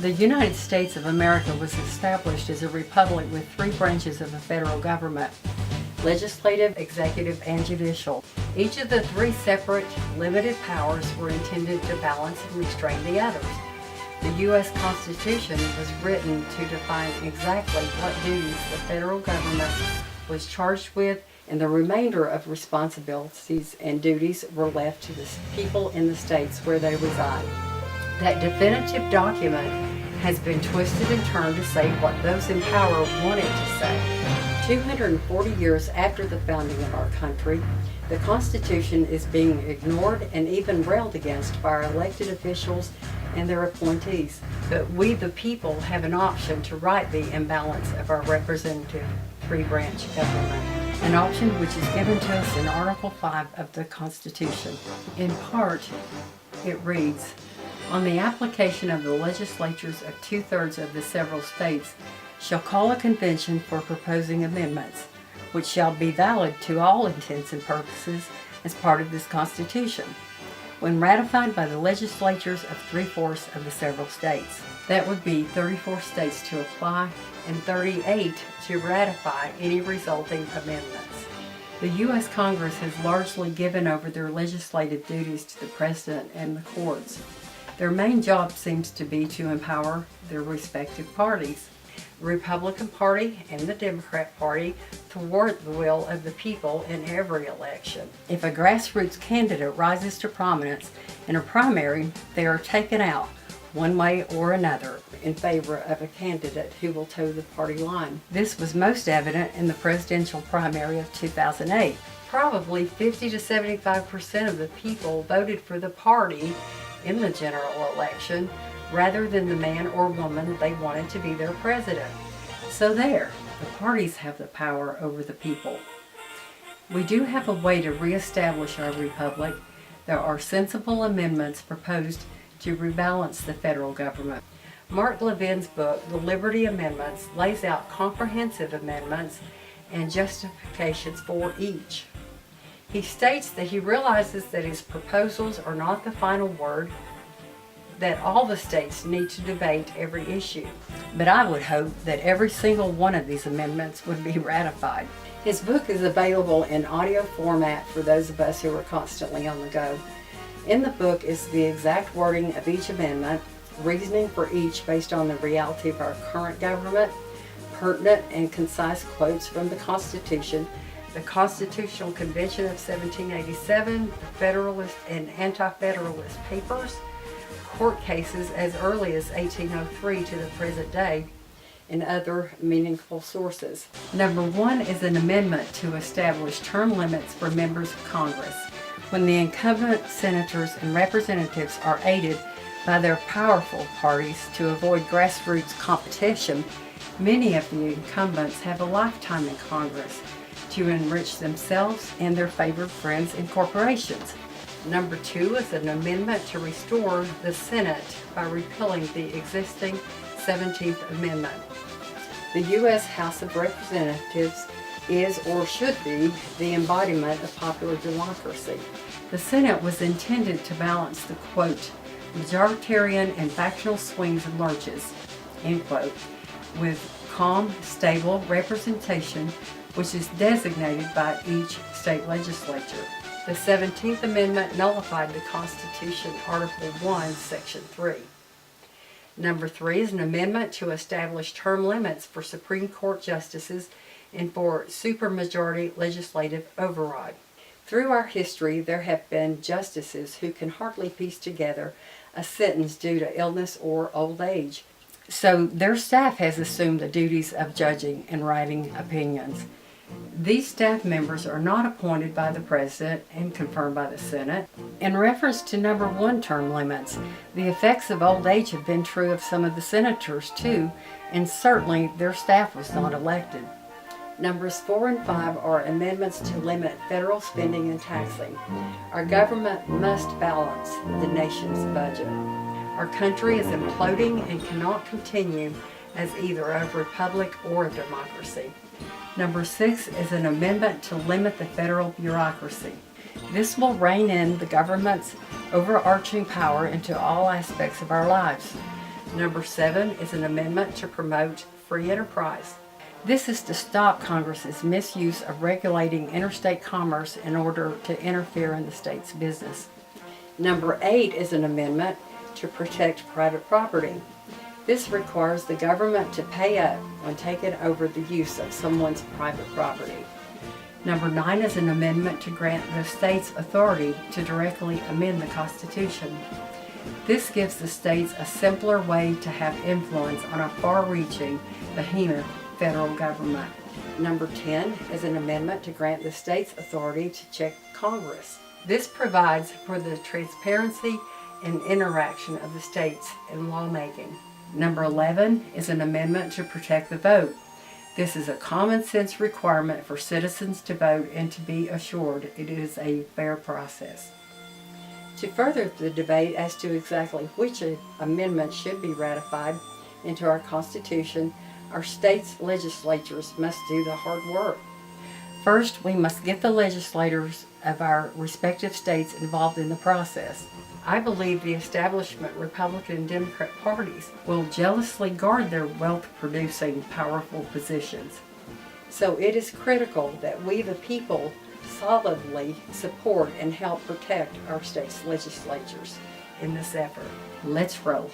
The United States of America was established as a republic with three branches of the federal government: legislative, executive, and judicial. Each of the three separate, limited powers were intended to balance and restrain the others. The U.S. Constitution was written to define exactly what duties the federal government was charged with, and the remainder of responsibilities and duties were left to the people in the states where they reside. That definitive document has been twisted and turned to say what those in power wanted to say. 240 years after the founding of our country, the Constitution is being ignored and even railed against by our elected officials and their appointees. But we, the people, have an option to right the imbalance of our representative three-branch government, an option which is given to us in Article 5 of the Constitution. In part, it reads, "On the application of the legislatures of 2/3 of the several states shall call a convention for proposing amendments, which shall be valid to all intents and purposes as part of this Constitution, when ratified by the legislatures of 3/4 of the several states." That would be 34 states to apply and 38 to ratify any resulting amendments. The U.S. Congress has largely given over their legislative duties to the President and the courts. Their main job seems to be to empower their respective parties. The Republican Party and the Democrat Party thwart the will of the people in every election. If a grassroots candidate rises to prominence in a primary, they are taken out one way or another in favor of a candidate who will toe the party line. This was most evident in the presidential primary of 2008. Probably 50 to 75% of the people voted for the party in the general election rather than the man or woman they wanted to be their president. So there, the parties have the power over the people. We do have a way to reestablish our republic. There are sensible amendments proposed to rebalance the federal government. Mark Levin's book, The Liberty Amendments, lays out comprehensive amendments and justifications for each. He states that he realizes that his proposals are not the final word, that all the states need to debate every issue. But I would hope that every single one of these amendments would be ratified. His book is available in audio format for those of us who are constantly on the go. In the book is the exact wording of each amendment, reasoning for each based on the reality of our current government, pertinent and concise quotes from the Constitution, the Constitutional Convention of 1787, Federalist and Anti-Federalist papers, court cases as early as 1803 to the present day, and other meaningful sources. Number 1 is an amendment to establish term limits for members of Congress. When the incumbent senators and representatives are aided by their powerful parties to avoid grassroots competition, many of the incumbents have a lifetime in Congress to enrich themselves and their favored friends and corporations. Number 2 is an amendment to restore the Senate by repealing the existing 17th Amendment. The U.S. House of Representatives is or should be the embodiment of popular democracy. The Senate was intended to balance the, quote, majoritarian and factional swings and lurches, end quote, with calm, stable representation which is designated by each state legislature. The 17th Amendment nullified the Constitution, Article 1, Section 3. Number 3 is an amendment to establish term limits for Supreme Court justices and for supermajority legislative override. Through our history, there have been justices who can hardly piece together a sentence due to illness or old age. So their staff has assumed the duties of judging and writing opinions. These staff members are not appointed by the President and confirmed by the Senate. In reference to number 1 term limits, the effects of old age have been true of some of the senators too, and certainly their staff was not elected. Numbers 4 and 5 are amendments to limit federal spending and taxing. Our government must balance the nation's budget. Our country is imploding and cannot continue as either a republic or a democracy. Number 6 is an amendment to limit the federal bureaucracy. This will rein in the government's overarching power into all aspects of our lives. Number 7 is an amendment to promote free enterprise. This is to stop Congress's misuse of regulating interstate commerce in order to interfere in the state's business. Number 8 is an amendment to protect private property. This requires the government to pay up when taking over the use of someone's private property. Number 9 is an amendment to grant the states authority to directly amend the Constitution. This gives the states a simpler way to have influence on a far-reaching behemoth federal government. Number 10 is an amendment to grant the states authority to check Congress. This provides for the transparency and interaction of the states in lawmaking. Number 11 is an amendment to protect the vote. This is a common sense requirement for citizens to vote and to be assured it is a fair process. To further the debate as to exactly which amendment should be ratified into our Constitution, our states' legislatures must do the hard work. First, we must get the legislators of our respective states involved in the process. I believe the establishment Republican and Democrat parties will jealously guard their wealth-producing, powerful positions. So it is critical that we, the people, solidly support and help protect our state's legislatures in this effort. Let's roll.